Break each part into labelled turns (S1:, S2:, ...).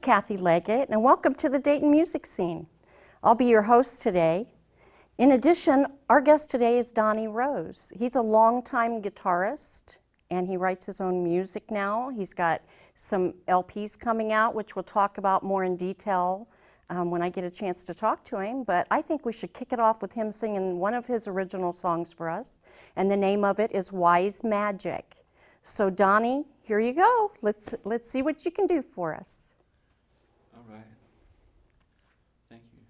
S1: Kathy Leggett, and welcome to the Dayton Music Scene. I'll be your host today. In addition, our guest today is Donnie Rose. He's a longtime guitarist, and he writes his own music now. He's got some LPs coming out, which we'll talk about more in detail when I get a chance to talk to him. But I think we should kick it off with him singing one of his original songs for us, and the name of it is Wise Magic. So Donnie, here you go. Let's see what you can do for us.
S2: All right. Thank you.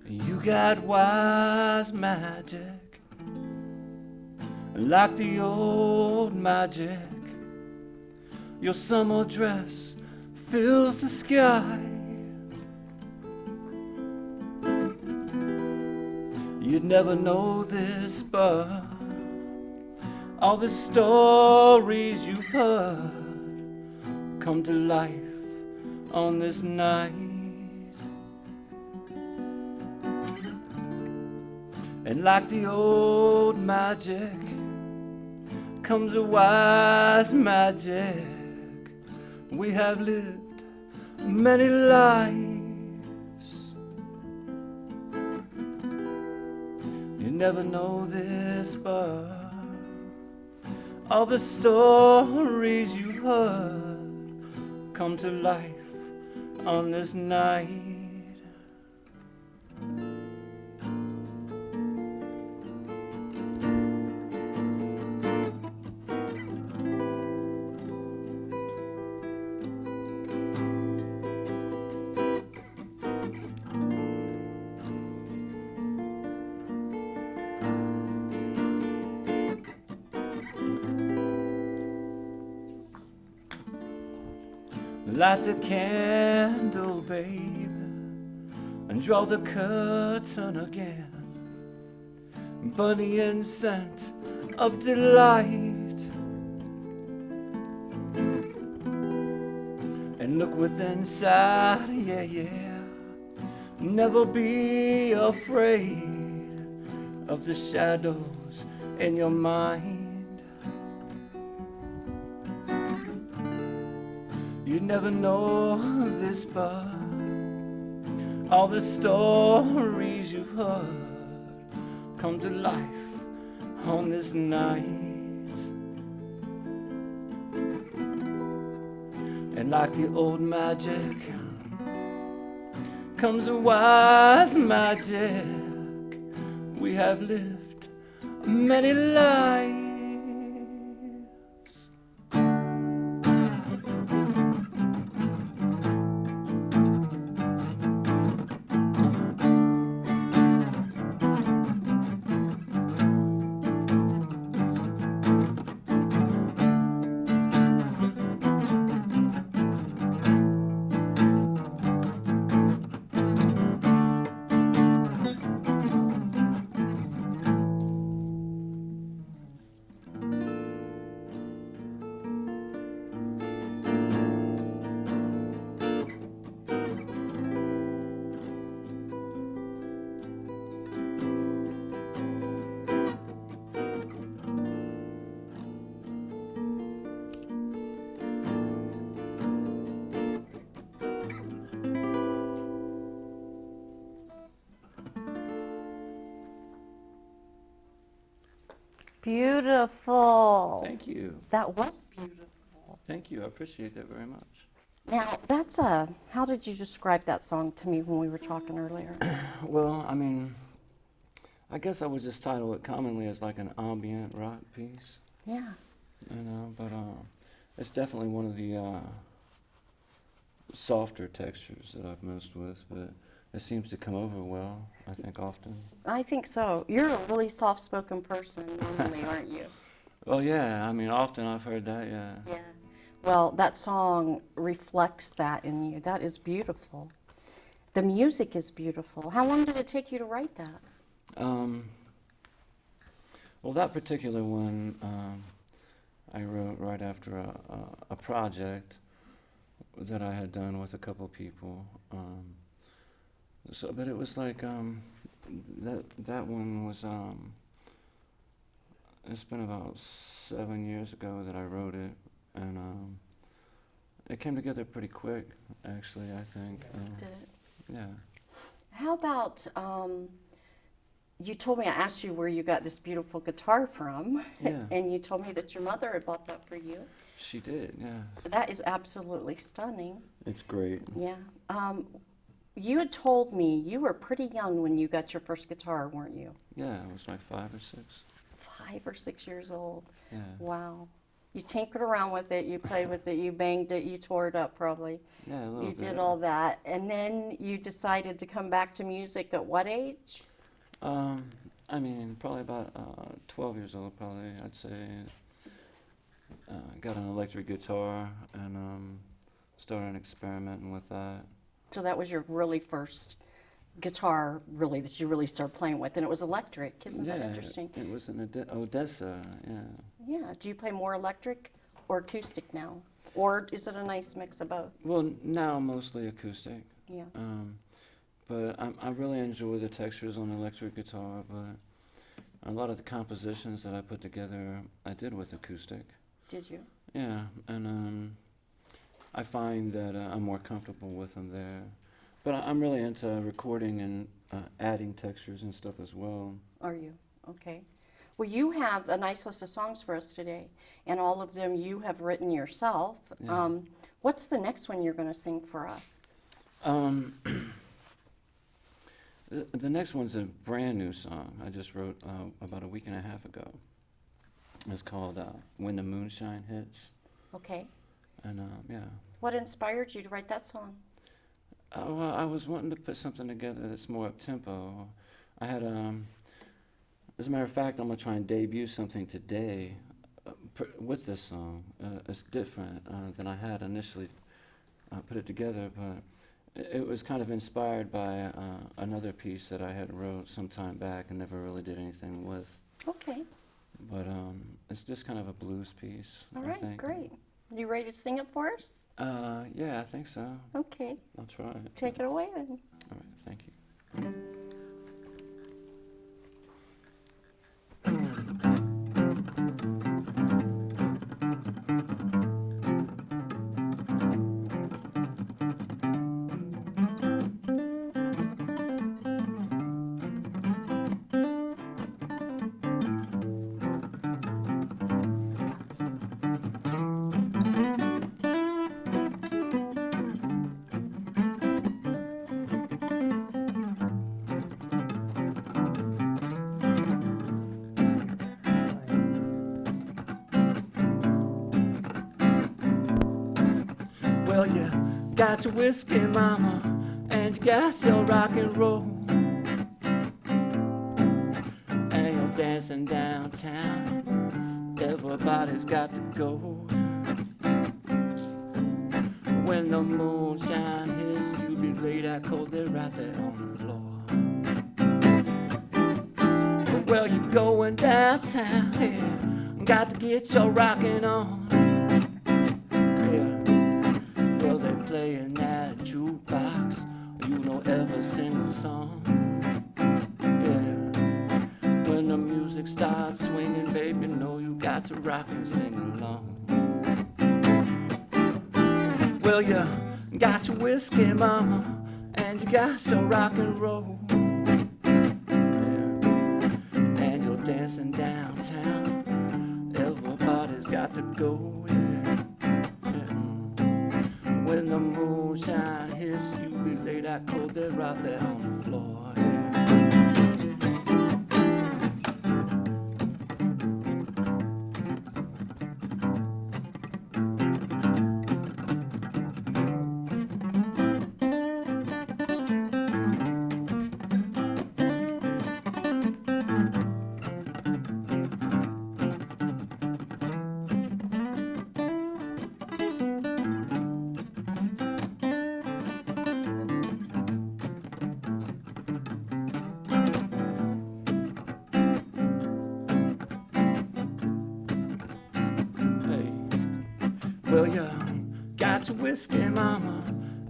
S2: You got wise magic, like the old magic. Your summer dress fills the sky. You'd never know this, but all the stories you've heard come to life on this night. And like the old magic comes a wise magic. We have lived many lives. You never know this, but all the stories you heard come to life on this night. Light the candle, babe, and draw the curtain again. Burn the incense of delight, and look within inside, yeah, yeah. Never be afraid of the shadows in your mind. You never know this, but all the stories you've heard come to life on this night. And like the old magic comes a wise magic. We have lived many lives.
S1: Beautiful.
S2: Thank you.
S1: That was beautiful.
S2: Thank you. I appreciate that very much.
S1: Now, that's how did you describe that song to me when we were talking earlier?
S2: Well, I mean, I guess I would just title it commonly as like an ambient rock piece.
S1: Yeah.
S2: You know, but it's definitely one of the softer textures that I've messed with, but it seems to come over well, I think, often.
S1: I think so. You're a really soft-spoken person normally, aren't you?
S2: Well, yeah, I mean, often I've heard that, yeah.
S1: Yeah. Well, that song reflects that in you. That is beautiful. The music is beautiful. How long did it take you to write that?
S2: Well, that particular one I wrote right after a project that I had done with a couple people. But it was like that one was it's been about 7 years ago that I wrote it, and it came together pretty quick, actually, I think.
S1: Did it?
S2: Yeah.
S1: How about, you told me, I asked you where you got this beautiful guitar from,
S2: Yeah.
S1: and you told me that your mother had bought that for you.
S2: She did, yeah.
S1: That is absolutely stunning.
S2: It's great.
S1: Yeah. You had told me you were pretty young when you got your first guitar, weren't you?
S2: Yeah, I was like 5 or 6.
S1: 5 or 6 years old.
S2: Yeah.
S1: Wow. You tinkered around with it, you played with it, you banged it, you tore it up probably.
S2: Yeah, a little
S1: You
S2: bit.
S1: did all that. And then you decided to come back to music at what age?
S2: I mean, probably about 12 years old, probably, I'd say. Got an electric guitar and started experimenting with that.
S1: So that was your really first guitar, really, that you really started playing with, and it was electric. Isn't that interesting?
S2: It was an Odessa, yeah.
S1: Yeah. Do you play more electric or acoustic now? Or is it a nice mix of both?
S2: Well, now mostly acoustic.
S1: Yeah.
S2: But I really enjoy the textures on electric guitar, but a lot of the compositions that I put together, I did with acoustic.
S1: Did you?
S2: Yeah, and I find that I'm more comfortable with them there. But I'm really into recording and adding textures and stuff as well.
S1: Are you? Okay. Well, you have a nice list of songs for us today, and all of them you have written yourself.
S2: Yeah.
S1: What's the next one you're going to sing for us?
S2: The next one's a brand new song I just wrote about a week and a half ago. It's called When the Moonshine Hits.
S1: Okay.
S2: And yeah.
S1: What inspired you to write that song?
S2: Well, I was wanting to put something together that's more up-tempo. I had, as a matter of fact, I'm going to try and debut something today with this song. It's different than I had initially put it together, but it was kind of inspired by another piece that I had wrote some time back and never really did anything with.
S1: Okay.
S2: But it's just kind of a blues piece,
S1: All
S2: I
S1: right,
S2: think.
S1: great. You ready to sing it for us?
S2: Yeah, I think so.
S1: Okay.
S2: I'll try it.
S1: Take it away then.
S2: All right, thank you. Well, you got your whiskey, mama, and you got your rock and roll, and you're dancing downtown. Everybody's got to go. When the moonshine hits, you be laid out cold there right there on the floor. Well, you're going downtown, yeah, got to get your rockin' on. Playing that jukebox, you know every single song. Yeah, when the music starts swinging, baby, you know you got to rock and sing along. Well, you got your whiskey, mama, and you got your rock and roll. Yeah, and you're dancing downtown. Everybody's got to go. Yeah. When the moonshine hits, you be laid out cold there right there on the floor. Yeah. Well, you got your whiskey, mama,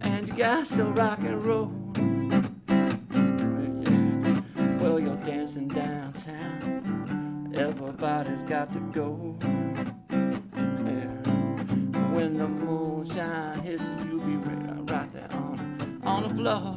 S2: and you got your rock and roll. Well, you're dancing downtown, everybody's got to go. Yeah. When the moonshine hits you, you'll be right there on the floor.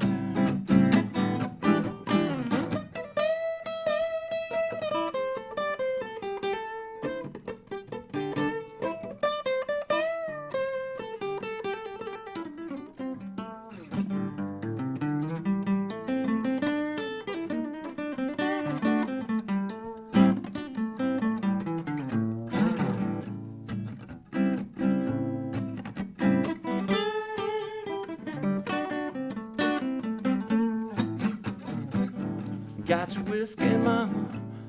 S2: Got your whiskey, mama,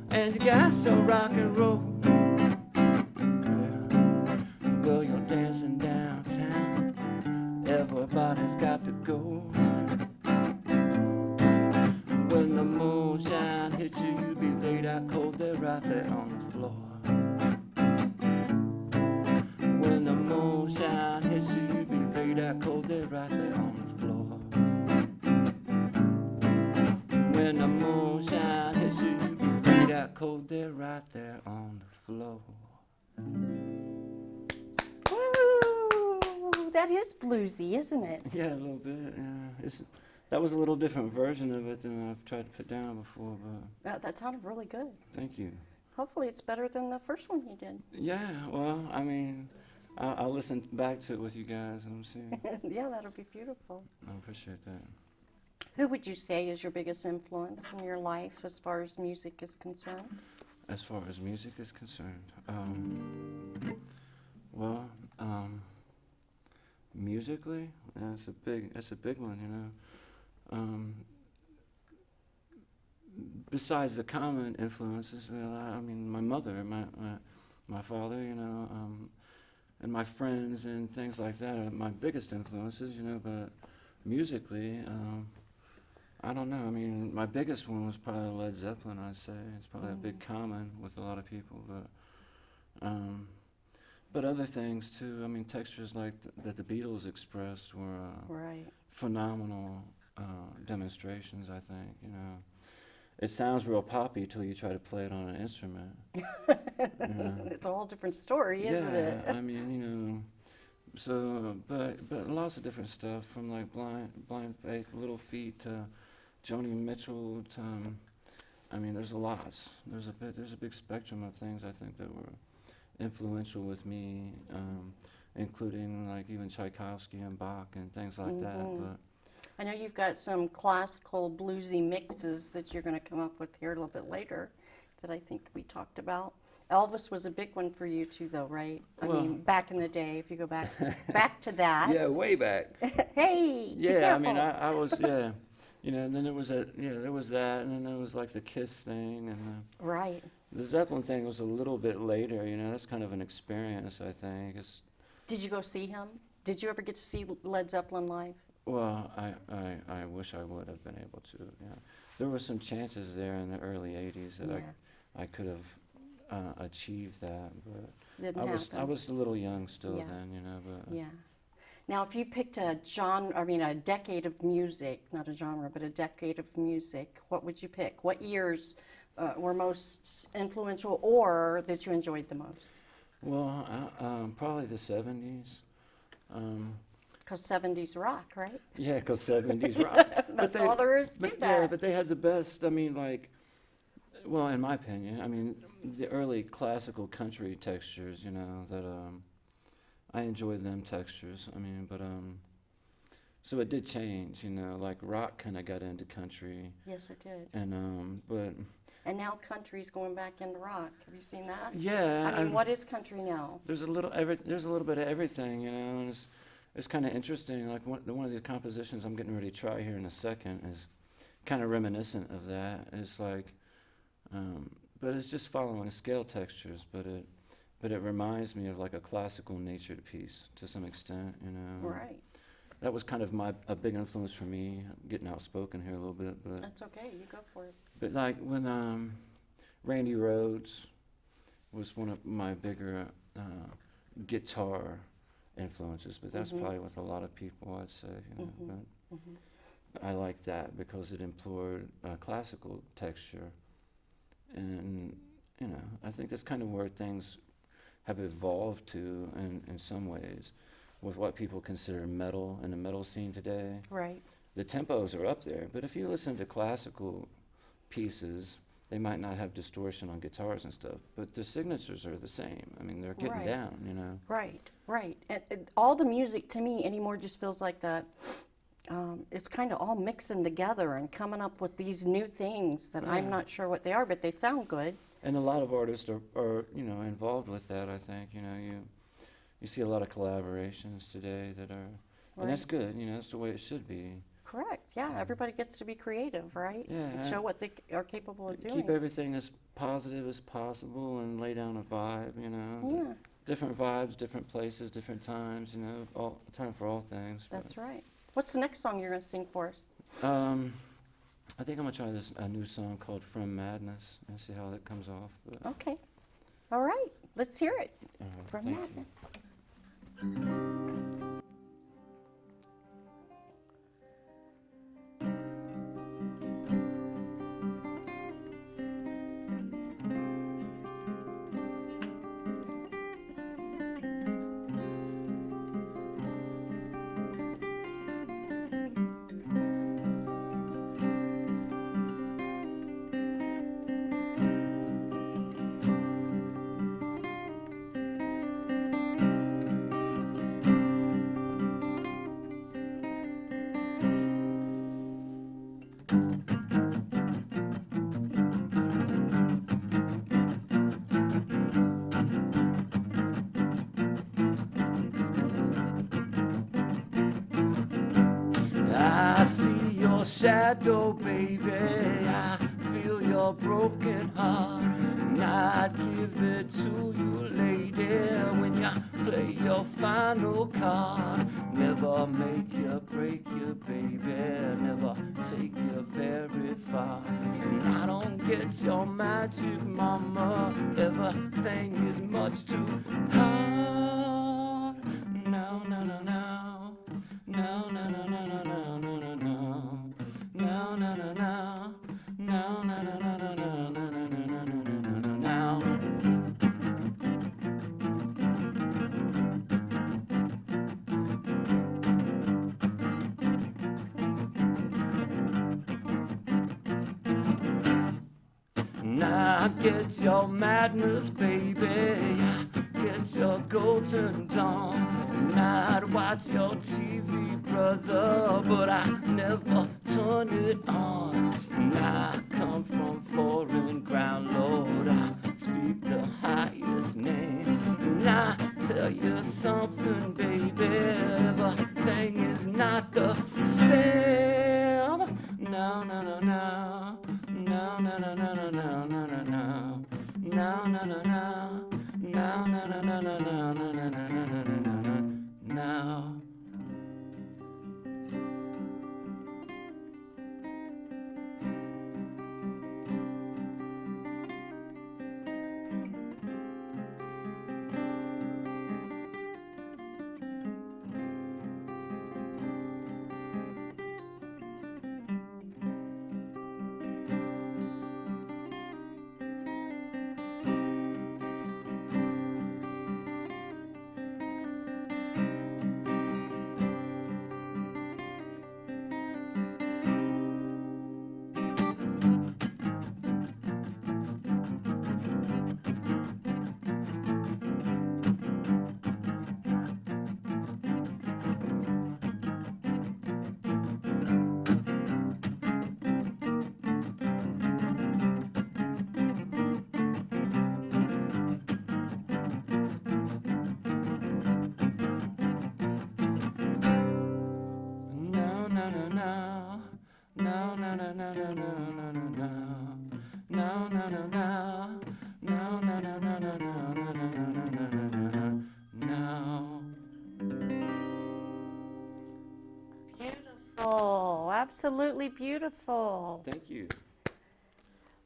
S2: and you got your rock and roll. Yeah. Well, you're dancing downtown, everybody's got to go. When the moonshine hits you, you'll be laid out cold there, right there on the floor. When the moonshine hits you, you'll be laid out cold there, right there on the floor. When the moonshine hits you, you be laid out cold there, right there on the floor.
S1: Woo! That is bluesy, isn't it?
S2: Yeah, a little bit. Yeah, that was a little different version of it than I've tried to put down before. But
S1: That sounded really good.
S2: thank you.
S1: Hopefully it's better than the first one you did.
S2: Yeah, well, I mean, I'll listen back to it with you guys and see.
S1: Yeah, that'll be beautiful.
S2: I appreciate that.
S1: Who would you say is your biggest influence in your life as far as music is concerned?
S2: As far as music is concerned, well, musically, that's a big one, you know. Besides the common influences, I mean, my mother, my father, you know, and my friends and things like that are my biggest influences, you know. But musically, I don't know. I mean, my biggest one was probably Led Zeppelin, I'd say. It's probably a big common with a lot of people, but other things too. I mean, textures like that the Beatles expressed were
S1: Right.
S2: phenomenal demonstrations, I think, you know. It sounds real poppy till you try to play it on an instrument. You know.
S1: It's a whole different story, isn't it?
S2: Yeah, I mean, you know, so, but lots of different stuff from like Blind Faith, Little Feat to Joni Mitchell to, I mean, there's a lot. There's a big spectrum of things I think that were influential with me, including like even Tchaikovsky and Bach and things like that. But
S1: I know you've got some classical bluesy mixes that you're going to come up with here a little bit later that I think we talked about. Elvis was a big one for you too, though, right? I mean, back in the day, if you go back to that.
S3: Yeah, way back.
S1: Hey, be
S2: yeah, I mean,
S1: careful.
S2: I was, yeah, you know, and then there was that, and then there was like the Kiss thing, and
S1: Right.
S2: the Zeppelin thing was a little bit later, you know. That's kind of an experience, I think.
S1: Did you go see him? Did you ever get to see Led Zeppelin live?
S2: Well, I wish I would have been able to. Yeah, there were some chances there in the early '80s that
S1: Yeah.
S2: I could have achieved that, but
S1: Didn't
S2: I
S1: happen.
S2: was a little young still
S1: Yeah.
S2: then, you know. But
S1: Yeah. Now, if you picked a a decade of music, not a genre, but a decade of music, what would you pick? What years were most influential or that you enjoyed the most?
S2: well, probably the '70s.
S1: Because 70s rock, right?
S2: Yeah, because '70s rock.
S1: That's all there is to
S2: but
S1: that.
S2: yeah, but they had the best. I mean, like, well, in my opinion, I mean, the early classical country textures. You know that I enjoyed them textures. I mean, but so it did change. You know, like rock kind of got into country,
S1: Yes, it did.
S2: and but
S1: And now country's going back into rock. Have you seen that?
S2: yeah,
S1: I mean, what is country now?
S2: there's a little bit of everything. You know, and it's kind of interesting. Like one of the compositions I'm getting ready to try here in a second is kind of reminiscent of that. It's like, but it's just following scale textures, but it reminds me of like a classical natured piece to some extent, you know.
S1: Right.
S2: That was kind of a big influence for me. I'm getting outspoken here a little bit, but
S1: That's okay. You go for it.
S2: like when Randy Rhoads was one of my bigger guitar influences, but that's probably with a lot of people, I'd say. You know, but I like that because it employed classical texture, and you know, I think that's kind of where things have evolved to in some ways, with what people consider metal in the metal scene today.
S1: Right.
S2: The tempos are up there, but if you listen to classical pieces, they might not have distortion on guitars and stuff, but the signatures are the same. I mean, they're getting down, you know.
S1: Right, right. And all the music to me anymore just feels like that. It's kind of all mixing together and coming up with these new things that I'm not sure what they are, but they sound good.
S2: And a lot of artists are you know, involved with that, I think. You know, you see a lot of collaborations today that are, and that's good, you know, that's the way it should be.
S1: Correct, yeah, everybody gets to be creative, right?
S2: Yeah.
S1: And show what they are capable of doing.
S2: Keep everything as positive as possible and lay down a vibe, you know.
S1: Yeah.
S2: Different vibes, different places, different times, you know, all time for all things.
S1: That's right. What's the next song you're going to sing for us?
S2: I think I'm going to try a new song called From Madness and see how that comes off. But
S1: Okay. All right, let's hear it. From
S2: thank you.
S1: Madness.
S2: I see your shadow, baby. I feel your broken heart. And I'd give it to you, lady, when you play your final card. Never make you break you, baby. Never take you very far. And I don't get your magic, mama. Everything is much too hard. No, no, no, no. No, no, no, no, no, no, no, no, no. No, no, no, no. No, no, no, no, no, no, no, no, no, no, no, no, no. Now get your madness, baby. Get your golden dawn. And I'd watch your TV, brother, but I never turn it on. And I come from foreign ground, Lord. I speak the highest name. And I tell you something, baby. Everything is not the same. No, no, no, no. No, no, no, no, no, no, no, no, no. No, no, no, no. No, no, no, no, no, no, no, no, no, no, no, no, no. No.
S1: Beautiful, absolutely beautiful.
S2: Thank you.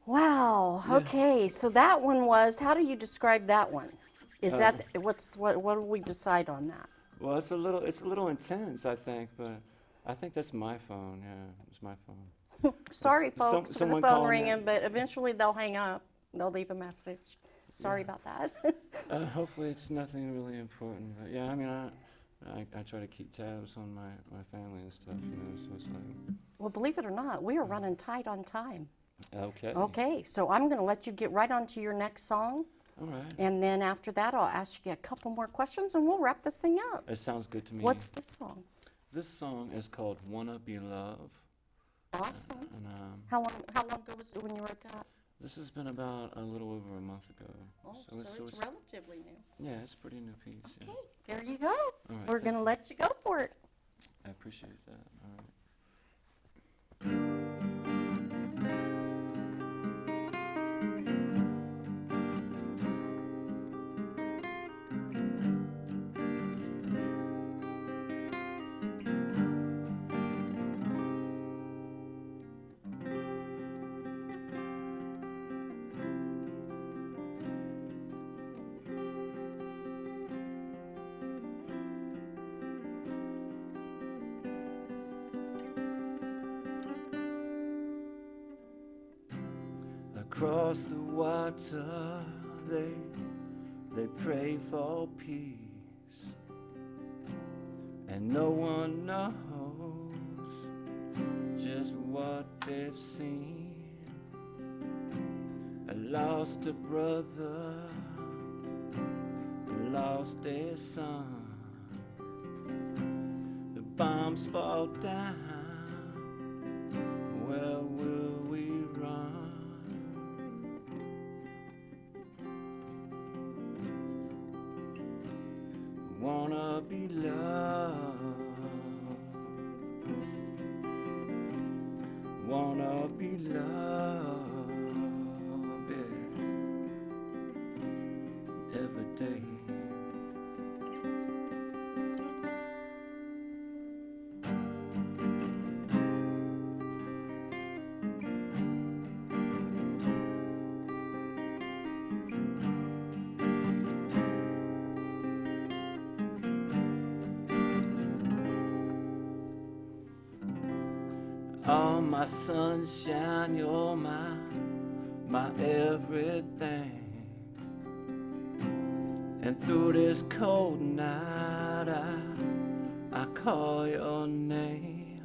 S1: Wow, okay, so that one was, how do you describe that one? Is that, what do we decide on that?
S2: Well, it's a little intense, I think, but I think that's my phone. Yeah, it's my phone.
S1: Sorry,
S2: Some-
S1: folks, for the
S2: someone
S1: phone
S2: calling
S1: ringing,
S2: in.
S1: but eventually they'll hang up. They'll leave a message. Sorry
S2: Yeah.
S1: about that.
S2: Hopefully it's nothing really important. But yeah, I mean, I try to keep tabs on my family and stuff, you know, so it's like,
S1: Well, believe it or not, we are running tight on time.
S2: okay.
S1: Okay, so I'm going to let you get right on to your next song.
S2: All right.
S1: And then after that, I'll ask you a couple more questions and we'll wrap this thing up.
S2: It sounds good to me.
S1: What's this song?
S2: This song is called Wanna Be Love.
S1: Awesome.
S2: And
S1: How long ago was it when you wrote that?
S2: this has been about a little over a month ago.
S1: Oh, so it's relatively new.
S2: Yeah, it's a pretty new piece.
S1: Okay,
S2: Yeah.
S1: there you go.
S2: All right,
S1: We're
S2: thank
S1: going to let you go for it.
S2: I appreciate that. All right. Across the water, they pray for peace, and no one knows just what they've seen. I lost a brother, lost a son. The bombs fall down, where will we run? Wanna be loved, wanna be loved, yeah. Every day. Oh, my sunshine, you're my everything. And through this cold night, I call your name.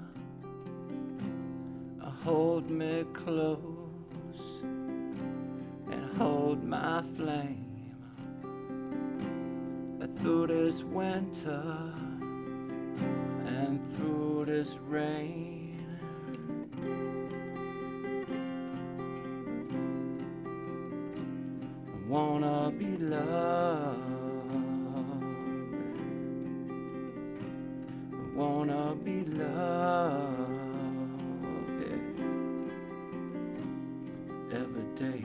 S2: Hold me close and hold my flame. Through this winter and through this rain. I wanna be loved. I wanna be loved, yeah. Every day.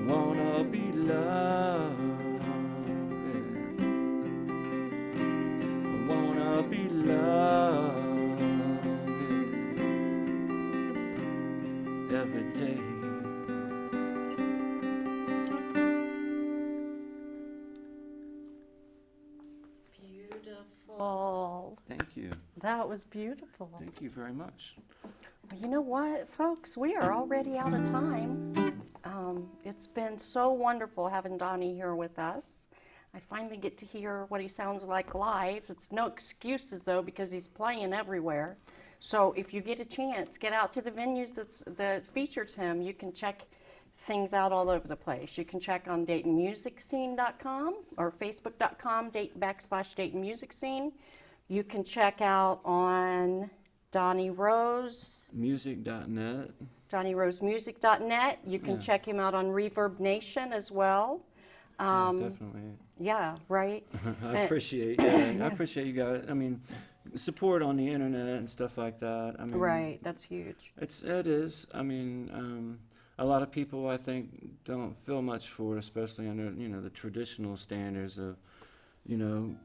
S2: Wanna be loved, yeah. I wanna be loved, yeah. Every day.
S1: Beautiful.
S2: Thank you.
S1: That was beautiful.
S2: Thank you very much.
S1: Well, you know what, folks? We are already out of time. It's been so wonderful having Donnie here with us. I finally get to hear what he sounds like live. It's no excuses, though, because he's playing everywhere. So if you get a chance, get out to the venues that features him. You can check things out all over the place. You can check on DaytonMusicScene.com or Facebook.com /Dayton Music Scene. You can check out on Donnie Rose.
S2: Music.net.
S1: DonnieRoseMusic.net. You can
S2: Yeah.
S1: check him out on Reverb Nation as well.
S2: Definitely.
S1: Yeah, right.
S2: I appreciate I appreciate you guys. I mean, support on the internet and stuff like that. I mean,
S1: Right, that's huge.
S2: it is. I mean, a lot of people I think don't feel much for it, especially under the traditional standards of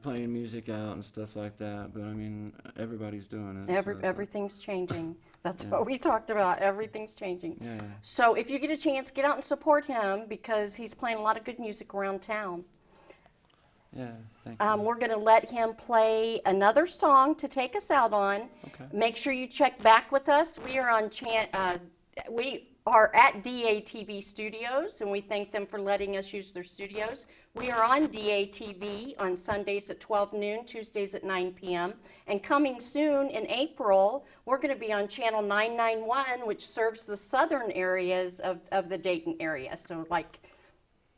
S2: playing music out and stuff like that. But I mean, everybody's doing it. So,
S1: Everything's changing. That's
S2: Yeah.
S1: what we talked about. Everything's changing.
S2: yeah.
S1: So if you get a chance, get out and support him because he's playing a lot of good music around town.
S2: Yeah. Thank you.
S1: We're going to let him play another song to take us out on.
S2: Okay.
S1: Make sure you check back with us. We are on we are at DATV Studios, and we thank them for letting us use their studios. We are on DATV on Sundays at 12 noon, Tuesdays at 9 p.m. And coming soon in April, we're going to be on channel 991, which serves the southern areas of the Dayton area. So like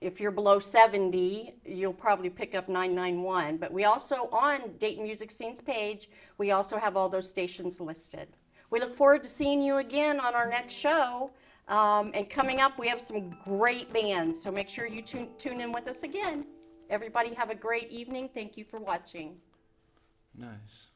S1: if you're below 70, you'll probably pick up 991. But we also, on Dayton Music Scene's page, we also have all those stations listed. We look forward to seeing you again on our next show. And coming up, we have some great bands, so make sure you tune in with us again. Everybody have a great evening. Thank you for watching.
S2: Nice.